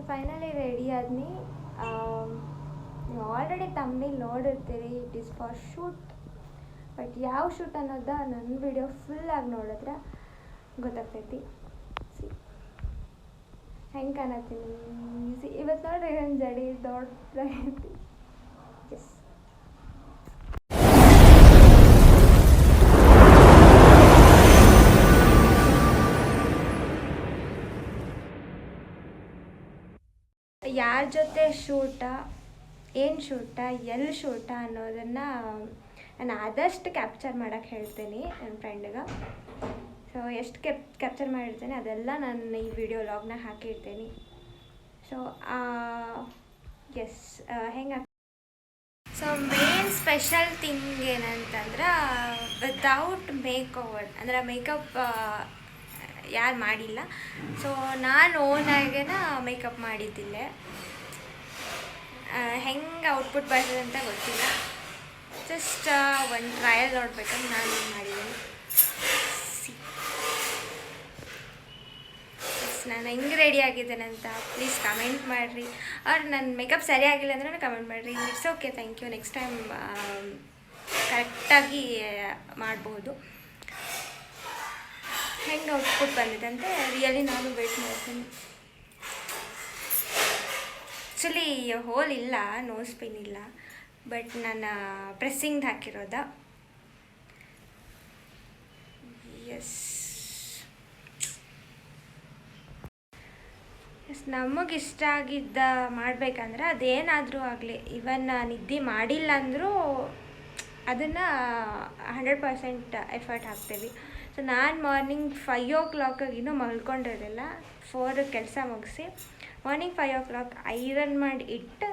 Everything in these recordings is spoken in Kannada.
ಫೈನಲಿ ರೆಡಿ ಆದ್ನಿ. ನೀವು ಆಲ್ರೆಡಿ ತಮ್ಮನೇಲಿ ನೋಡಿರ್ತೀರಿ, it is for shoot. But ಯಾವ ಶೂಟ್ ಅನ್ನೋದ ನನ್ನ ವಿಡಿಯೋ ಫುಲ್ಲಾಗಿ ನೋಡಿದ್ರೆ ಗೊತ್ತಾಗ್ತೈತಿ. ಸಿ ಹೆಂಗೆ ಕಾಣತ್ತೀನಿ. ಇವತ್ತು ನೋಡ್ರಿ ನನ್ನ ಜಡಿ ದೊಡ್ಡದಾಗೈತಿ. ಎಸ್, ಯಾರ ಜೊತೆ ಶೂಟ, ಏನು ಶೂಟ, ಎಲ್ಲಿ ಶೂಟ ಅನ್ನೋದನ್ನು ನಾನು ಆದಷ್ಟು ಕ್ಯಾಪ್ಚರ್ ಮಾಡೋಕ್ಕೆ ಹೇಳ್ತೀನಿ ನನ್ನ ಫ್ರೆಂಡ್ಗೆ. ಸೊ ಎಷ್ಟು ಕ್ಯಾಪ್ಚರ್ ಮಾಡಿರ್ತೀನಿ ಅದೆಲ್ಲ ನಾನು ಈ ವಿಡಿಯೋ ಲಾಗ್ನ ಹಾಕಿರ್ತೀನಿ. ಸೊ ಎಸ್, ಹೆಂಗೆ. ಸೊ ಮೇನ್ ಸ್ಪೆಷಲ್ ಥಿಂಗ್ ಏನಂತಂದ್ರೆ ವಿದೌಟ್ ಮೇಕ್ ಓವರ್, ಅಂದರೆ ಮೇಕಪ್ ಯಾರು ಮಾಡಿಲ್ಲ. ಸೊ ನಾನು ಓನಾಗೇನ ಮೇಕಪ್ ಮಾಡಿದ್ದಿಲ್ಲ. ಹೆಂಗೆ ಔಟ್ಪುಟ್ ಬರ್ತದೆ ಅಂತ ಗೊತ್ತಿಲ್ಲ. ಜಸ್ಟ್ ಒಂದು ಟ್ರಯಲ್ ನೋಡ್ಬೇಕಂತ ನಾನು ಮಾಡಿದ್ದೀನಿ. ನಾನು ಹೆಂಗೆ ರೆಡಿ ಆಗಿದ್ದೇನೆ ಅಂತ ಪ್ಲೀಸ್ ಕಮೆಂಟ್ ಮಾಡಿರಿ. ಅವ್ರು ನನ್ನ ಮೇಕಪ್ ಸರಿಯಾಗಿಲ್ಲ ಅಂದ್ರೆ ಕಮೆಂಟ್ ಮಾಡಿರಿ. It's okay, thank you. Next time ಕರೆಕ್ಟಾಗಿ ಮಾಡ್ಬೋದು. ಹೆಂಗೆ ಔಟ್ಪುಟ್ ಬಂದಿದೆ ಅಂತ ರಿಯಲಿ ನಾನು ವೇಟ್ ಮಾಡ್ತೀನಿ. ಆ್ಯಕ್ಚುಲಿ ಹೋಲ್ ಇಲ್ಲ, ನೋಸ್ ಪಿನ್ ಇಲ್ಲ, ಬಟ್ ನಾನು ಪ್ರೆಸ್ಸಿಂಗ್ ಹಾಕಿರೋದ. ಎಸ್, ನಮಗಿಷ್ಟ ಆಗಿದ್ದ ಮಾಡಬೇಕಂದ್ರೆ ಅದೇನಾದರೂ ಆಗಲಿ, ಇವನ್ ನಿದ್ದೆ ಮಾಡಿಲ್ಲ ಅಂದರೂ ಅದನ್ನು 100% ಎಫರ್ಟ್ ಹಾಕ್ತೀವಿ. ಸೊ ನಾನು ಮಾರ್ನಿಂಗ್ 5 o'clock ಇನ್ನೂ ಮಲ್ಕೊಂಡಿರಲಿಲ್ಲ. 4 ಕೆಲಸ ಮುಗಿಸಿ ಮಾರ್ನಿಂಗ್ 5 o'clock ಐರನ್ ಮಾಡಿ ಇಟ್ಟು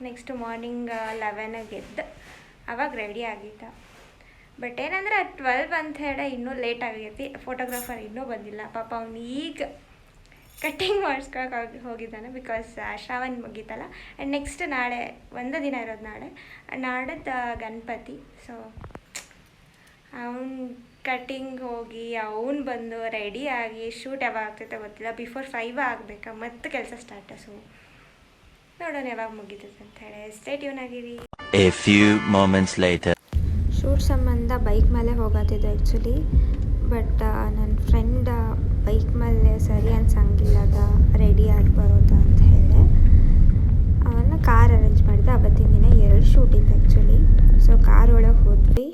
ನೆಕ್ಸ್ಟ್ ಮಾರ್ನಿಂಗ್ 11 ಎದ್ದು ಅವಾಗ ರೆಡಿ ಆಗಿದ್ದ. ಬಟ್ ಏನಂದರೆ 12 ಅಂತ ಹೇಳಿ ಇನ್ನೂ ಲೇಟ್ ಆಗೈತಿ. ಫೋಟೋಗ್ರಾಫರ್ ಇನ್ನೂ ಬಂದಿಲ್ಲ ಪಾಪ. ಅವ್ನು ಈಗ ಕಟ್ಟಿಂಗ್ ಮಾಡಿಸ್ಕೊಳಕ್ಕೆ ಹೋಗಿದ್ದಾನೆ, ಬಿಕಾಸ್ ಶ್ರಾವಣ ಮುಗೀತಲ್ಲ. ಆ್ಯಂಡ್ ನೆಕ್ಸ್ಟ್ ನಾಳೆ ಒಂದು ದಿನ ಇರೋದು, ನಾಡದ್ದು ಗಣಪತಿ. ಸೊ ಅವ್ನು ಕಟ್ಟಿಂಗ್ ಹೋಗಿ ಅವ್ನು ಬಂದು ರೆಡಿ ಆಗಿ ಶೂಟ್ ಯಾವಾಗ ಆಗ್ತೈತೆ ಗೊತ್ತಿಲ್ಲ. ಬಿಫೋರ್ 5 ಆಗಬೇಕಾ, ಮತ್ತೆ ಕೆಲಸ ಸ್ಟಾರ್ಟ್. ಸೊ ನೋಡೋಣ ಯಾವಾಗ ಮುಗಿತೈತೆ ಅಂತ ಹೇಳಿ. ಸ್ಟೇ ಟ್ಯೂನ್ ಆಗಿರಿ. A few moments later. Shoot ಸಂಬಂಧ ಬೈಕ್ ಮೇಲೆ ಹೋಗತ್ತಿದ್ದೆ ಆ್ಯಕ್ಚುಲಿ. ಬಟ್ ನನ್ನ ಫ್ರೆಂಡ್ ಬೈಕ್ ಮೇಲೆ ಸರಿ ಅನ್ಸಂಗಿಲ್ಲದ ರೆಡಿ ಆಗಿ ಬರೋದ ಅಂತ ಹೇಳಿ ಅವನ್ನ ಕಾರ್ ಅರೇಂಜ್ ಮಾಡಿದೆ. ಅವತ್ತಿನ ದಿನ 2 ಶೂಟ್ ಇತ್ತು ಆ್ಯಕ್ಚುಲಿ. ಸೊ ಕಾರ್ ಒಳಗೆ ಹೋದ್ವಿ.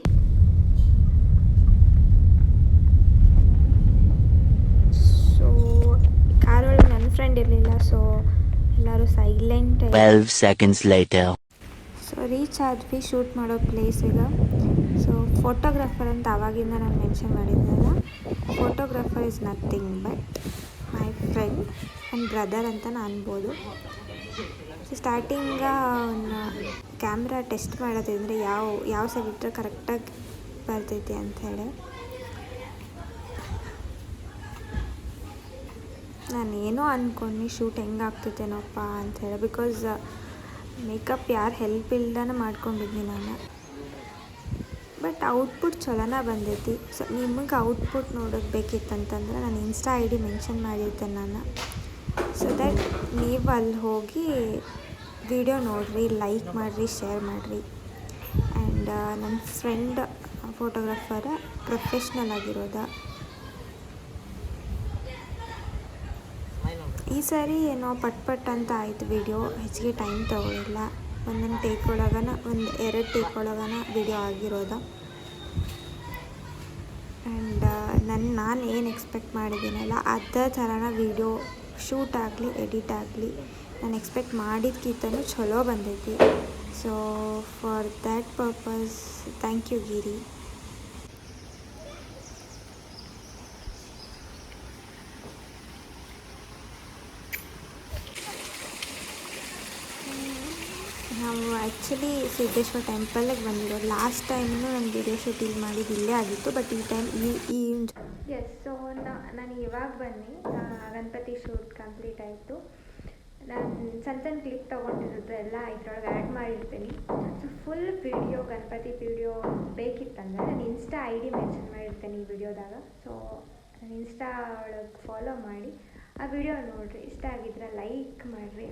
ಸೊ ಕಾರ್ ಒಳಗೆ ನನ್ನ ಫ್ರೆಂಡ್ ಇರಲಿಲ್ಲ. ಸೊ ಎಲ್ಲರೂ silent. 12 seconds later. So reach ಆದ್ವಿ ಶೂಟ್ ಮಾಡೋ ಪ್ಲೇಸಿಗೆ. ಸೊ ಫೋಟೋಗ್ರಾಫರ್ ಅಂತ ಆವಾಗಿಂದ ನಾನು ಮೆನ್ಷನ್ ಮಾಡಿದ್ನಲ್ಲ, photographer is nothing but my friend and brother ಅಂತ ಅನ್ಬೋದು. ಸೊ ಸ್ಟಾರ್ಟಿಂಗ ಅವನ್ನ ಕ್ಯಾಮ್ರಾ ಟೆಸ್ಟ್ ಮಾಡೋದಂದರೆ ಯಾವ ಸೈಡ್ ಇಟ್ಟರೆ ಕರೆಕ್ಟಾಗಿ ಬರ್ತೈತಿ ಅಂಥೇಳಿ. ನಾನೇನೋ ಅಂದ್ಕೊಂಡು ಶೂಟ್ ಹೆಂಗೆ ಆಗ್ತೈತೇನೋಪ್ಪ ಅಂಥೇಳಿ, ಬಿಕಾಸ್ ಮೇಕಪ್ ಯಾರು ಹೆಲ್ಪ್ ಇಲ್ದಾನೆ ಮಾಡ್ಕೊಂಡಿದ್ನಿ ನಾನು. ಬಟ್ ಔಟ್ಪುಟ್ ಚಲೋನ ಬಂದೈತಿ. ಸೊ ನಿಮಗೆ ಔಟ್ಪುಟ್ ನೋಡೋದು ಬೇಕಿತ್ತಂತಂದ್ರೆ ನಾನು ಇನ್ಸ್ಟಾ ID ಮೆನ್ಷನ್ ಮಾಡಿರ್ತೇನೆ ನಾನು. ಸೊ ದ್ಯಾಟ್ ನೀವು ಅಲ್ಲಿ ಹೋಗಿ ವಿಡಿಯೋ ನೋಡಿರಿ, ಲೈಕ್ ಮಾಡಿರಿ, ಶೇರ್ ಮಾಡಿರಿ. ಆ್ಯಂಡ್ ನನ್ನ ಫ್ರೆಂಡ್ ಫೋಟೋಗ್ರಾಫರ ಪ್ರೊಫೆಷ್ನಲ್ ಆಗಿರೋದ. ಈ ಸಾರಿ ಏನೋ ಪಟ್ ಅಂತ ಆಯಿತು ವಿಡಿಯೋ. ಹೆಚ್ಚಿಗೆ ಟೈಮ್ ತೊಗೊಳಿಲ್ಲ. ಒಂದೊಂದು ಟೇಕ್ ಒಳಗನ 1-2 ಟೇಕ್ ಒಳಗನ ವಿಡಿಯೋ ಆಗಿರೋದು. ಆ್ಯಂಡ್ ನಾನು ಏನು ಎಕ್ಸ್ಪೆಕ್ಟ್ ಮಾಡಿದ್ದೀನಲ್ಲ ಅದೇ ಥರನ ವಿಡಿಯೋ ಶೂಟ್ ಆಗಲಿ ಎಡಿಟ್ ಆಗಲಿ ನಾನು ಎಕ್ಸ್ಪೆಕ್ಟ್ ಮಾಡಿದ್ಕಿಂತನೂ ಚಲೋ ಬಂದೈತಿ. So for that purpose thank you Giri. ನಾವು ಆ್ಯಕ್ಚುಲಿ ಸಿದ್ದೇಶ್ವರ ಟೆಂಪಲ್ಗೆ ಬಂದಿರೋದು. ಲಾಸ್ಟ್ ಟೈಮು ನಾನು ವಿಡಿಯೋ ಶೂಟ್ ಇಲ್ಲಿ ಮಾಡಿದ್ದು ಇಲ್ಲೇ ಆಗಿತ್ತು. ಬಟ್ ಈ ಟೈಮ್ ಎಸ್. ಸೊ ನಾನು ಇವಾಗ ಬನ್ನಿ ಗಣಪತಿ ಶೂಟ್ ಕಂಪ್ಲೀಟ್ ಆಯಿತು. ನಾನು ಸಣ್ಣ ಕ್ಲಿಪ್ ತೊಗೊಂಡಿರೋದು ಎಲ್ಲ ಇದ್ರೊಳಗೆ ಆ್ಯಡ್ ಮಾಡಿರ್ತೀನಿ. So full video Ganapati video ಬೇಕಿತ್ತಂದ್ರೆ ನಾನು ಇನ್ಸ್ಟಾ ID ಮೆನ್ಷನ್ ಮಾಡಿರ್ತೇನೆ ಈ ವಿಡಿಯೋದಾಗ. ಸೊ ನಾನು ಇನ್ಸ್ಟಾ ಒಳಗೆ ಫಾಲೋ ಮಾಡಿ ಆ ವಿಡಿಯೋ ನೋಡಿರಿ. ಇಷ್ಟ ಆಗಿದ್ರೆ ಲೈಕ್ ಮಾಡಿರಿ.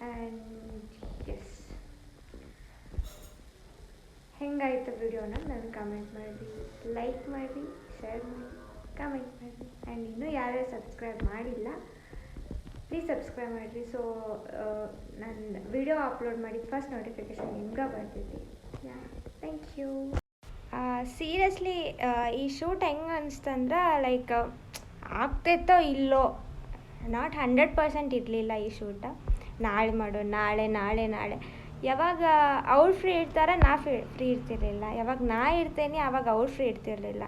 ಆ್ಯಂಡ್ ಎಸ್, ಹೆಂಗಾಯಿತು ವಿಡಿಯೋನ ನನಗೆ ಕಮೆಂಟ್ ಮಾಡಿರಿ, ಲೈಕ್ ಮಾಡಿರಿ, ಶೇರ್ ಮಾಡಿ, ಕಮೆಂಟ್ ಮಾಡಿರಿ. ಆ್ಯಂಡ್ ಇನ್ನೂ ಯಾರ್ಯಾರು ಸಬ್ಸ್ಕ್ರೈಬ್ ಮಾಡಿಲ್ಲ ಪ್ಲೀಸ್ ಸಬ್ಸ್ಕ್ರೈಬ್ ಮಾಡಿರಿ. ಸೊ ನಾನು ವಿಡಿಯೋ ಅಪ್ಲೋಡ್ ಮಾಡಿದ ಫಸ್ಟ್ ನೋಟಿಫಿಕೇಷನ್ ನಿಮ್ಗೆ ಬರ್ತೈತಿ. ಯಾ, ಥ್ಯಾಂಕ್ ಯು. ಸೀರಿಯಸ್ಲಿ ಈ ಶೂಟ್ ಹೆಂಗೆ ಅನಿಸ್ತಂದ್ರೆ ಲೈಕ್ ಆಗ್ತೈತೋ ಇಲ್ಲೋ, ನಾಟ್ 100% ಇರಲಿಲ್ಲ ಈ ಶೂಟ. ನಾಳೆ ಮಾಡು, ನಾಳೆ ನಾಳೆ ನಾಳೆ, ಯಾವಾಗ ಅವ್ರು ಫ್ರೀ ಇರ್ತಾರ ನಾ ಫ್ರೀ ಇರ್ತಿರ್ಲಿಲ್ಲ, ಯಾವಾಗ ನಾ ಇರ್ತೇನೆ ಆವಾಗ ಅವ್ರು ಫ್ರೀ ಇರ್ತಿರ್ಲಿಲ್ಲ.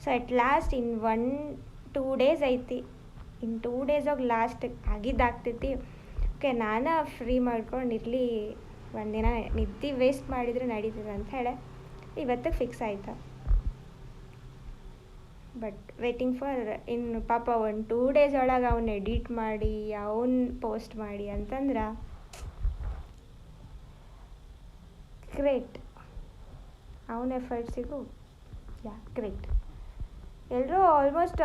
So at lost in 1-2 days ಐತಿ, ಇನ್ನು 2 ಡೇಸಾಗ ಲಾಸ್ಟ್ ಆಗಿದ್ದಾಗ್ತೈತಿ. ಓಕೆ, ನಾನು ಫ್ರೀ ಮಾಡ್ಕೊಂಡಿರಲಿ, ಒಂದಿನ ನಿದ್ದೆ ವೇಸ್ಟ್ ಮಾಡಿದರೆ ನಡೀತದೆ ಅಂಥೇಳಿ ಇವತ್ತಿಗೆ ಫಿಕ್ಸ್ ಆಯ್ತು. ಬಟ್ ವೇಟಿಂಗ್ ಫಾರ್ ಇನ್ನು ಪಾಪ 1-2 ಡೇಸ್ ಒಳಗೆ ಅವ್ನು ಎಡಿಟ್ ಮಾಡಿ ಅವ್ನು ಪೋಸ್ಟ್ ಮಾಡಿ ಅಂತಂದ್ರೆ ಗ್ರೇಟ್. ಅವನ ಎಫರ್ಟ್ಸಿಗೂ ಗ್ರೇಟ್. ಎಲ್ಲರೂ ಆಲ್ಮೋಸ್ಟ್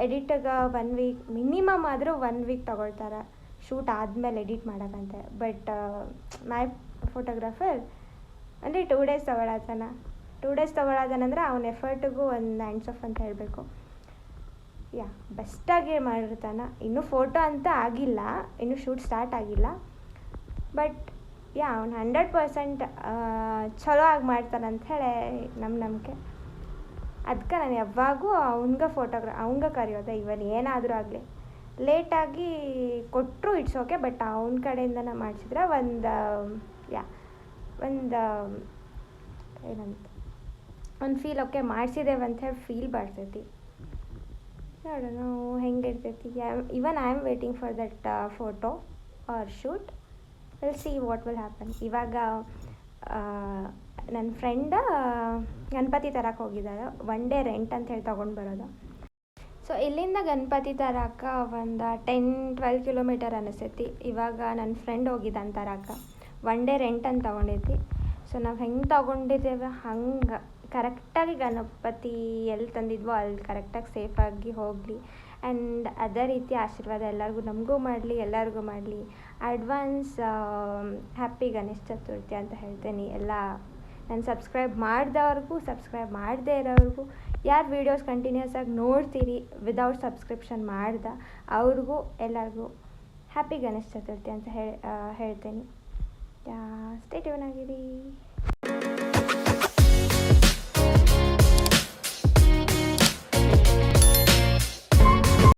ಎಡಿಟಿಗೆ 1 ವೀಕ್ ಮಿನಿಮಮ್ ಆದರೂ 1 ವೀಕ್ ತೊಗೊಳ್ತಾರೆ ಶೂಟ್ ಆದಮೇಲೆ ಎಡಿಟ್ ಮಾಡೋಕ್ಕಂತೆ. ಬಟ್ ಮೈ ಫೋಟೋಗ್ರಾಫರ್ ಅಂದರೆ 2 ಡೇಸ್ ತೊಗೊಳತ್ತಾನ. 2 ಡೇಸ್ ತೊಗೊಳೋದನಂದ್ರೆ ಅವ್ನ ಎಫರ್ಟಿಗೂ ಒಂದು ಹ್ಯಾಂಡ್ಸ್ ಆಫ್ ಅಂತ ಹೇಳಬೇಕು. ಬೆಸ್ಟಾಗಿ ಮಾಡಿರ್ತಾನೆ. ಇನ್ನೂ ಫೋಟೋ ಅಂತ ಆಗಿಲ್ಲ, ಇನ್ನೂ ಶೂಟ್ ಸ್ಟಾರ್ಟ್ ಆಗಿಲ್ಲ. ಬಟ್ ಅವ್ನು 100% ಚಲೋ ಆಗಿ ಮಾಡ್ತಾನಂತ ಹೇಳಿ ನಮ್ಮ ನಂಬಿಕೆ. ಅದಕ್ಕೆ ನಾನು ಯಾವಾಗೂ ಅವ್ನಿಗೆ ಕರೆಯೋದೆ. ಇವನ್ ಏನಾದರೂ ಆಗಲಿ ಲೇಟಾಗಿ ಕೊಟ್ಟರು ಇಟ್ಸ್ ಓಕೆ, ಬಟ್ ಅವನ ಕಡೆಯಿಂದನೇ ಮಾಡಿಸಿದ್ರೆ ಒಂದು ಏನಂತ ಒಂದು ಫೀಲ್ ಓಕೆ ಮಾಡಿಸಿದ್ದೇವೆ ಅಂಥೇಳಿ ಫೀಲ್ ಬರ್ತೈತಿ. ನೋಡೋಣ ಹೆಂಗೆ ಇರ್ತೈತಿ. Even I am waiting for that photo or shoot. Will see what will happen. ಇವಾಗ ನನ್ನ ಫ್ರೆಂಡ ಗಣಪತಿ ತರಕ್ಕೆ ಹೋಗಿದ್ದಾರೆ. 1 ಡೇ ರೆಂಟ್ ಅಂತ ಹೇಳಿ ತೊಗೊಂಡು ಬರೋದು. ಸೊ ಇಲ್ಲಿಂದ ಗಣಪತಿ ತರಕ್ಕೆ ಒಂದು 10-12 ಕಿಲೋಮೀಟರ್ ಅನಿಸ್ತೈತಿ. ಇವಾಗ ನನ್ನ ಫ್ರೆಂಡ್ ಹೋಗಿದ್ದಾನೆ ತರಕ್ಕೆ. 1 ಡೇ ರೆಂಟ್ ಅಂತ ತೊಗೊಂಡೈತಿ. ಸೊ ನಾವು ಹೆಂಗೆ ತೊಗೊಂಡಿದ್ದೇವೆ ಹಂಗೆ ಕರೆಕ್ಟಾಗಿ ಗಣಪತಿ ಎಲ್ಲಿ ತಂದಿದ್ವೋ ಅಲ್ಲಿ ಕರೆಕ್ಟಾಗಿ ಸೇಫಾಗಿ ಹೋಗಲಿ. ಆ್ಯಂಡ್ ಅದೇ ರೀತಿ ಆಶೀರ್ವಾದ ಎಲ್ಲರಿಗೂ ನಮಗೂ ಮಾಡಲಿ, ಎಲ್ಲರಿಗೂ ಮಾಡಲಿ. ಅಡ್ವಾನ್ಸ್ ಹ್ಯಾಪಿ ಗಣೇಶ ಚತುರ್ಥಿ ಅಂತ ಹೇಳ್ತೇನೆ. ಎಲ್ಲ ನಾನು ಸಬ್ಸ್ಕ್ರೈಬ್ ಮಾಡಿದವ್ರಿಗೂ, ಸಬ್ಸ್ಕ್ರೈಬ್ ಮಾಡದೇ ಇರೋರಿಗೂ, ಯಾರು ವೀಡಿಯೋಸ್ ಕಂಟಿನ್ಯೂಸ್ ಆಗಿ ನೋಡ್ತೀರಿ ವಿದೌಟ್ ಸಬ್ಸ್ಕ್ರಿಪ್ಷನ್ ಮಾಡ್ದೆ ಅವ್ರಿಗೂ ಎಲ್ಲರಿಗೂ ಹ್ಯಾಪಿ ಗಣೇಶ ಚತುರ್ಥಿ ಅಂತ ಹೇಳ್ತೀನಿ. ಸ್ಟೇ ಟ್ಯೂನ್ ಆಗಿರಿ.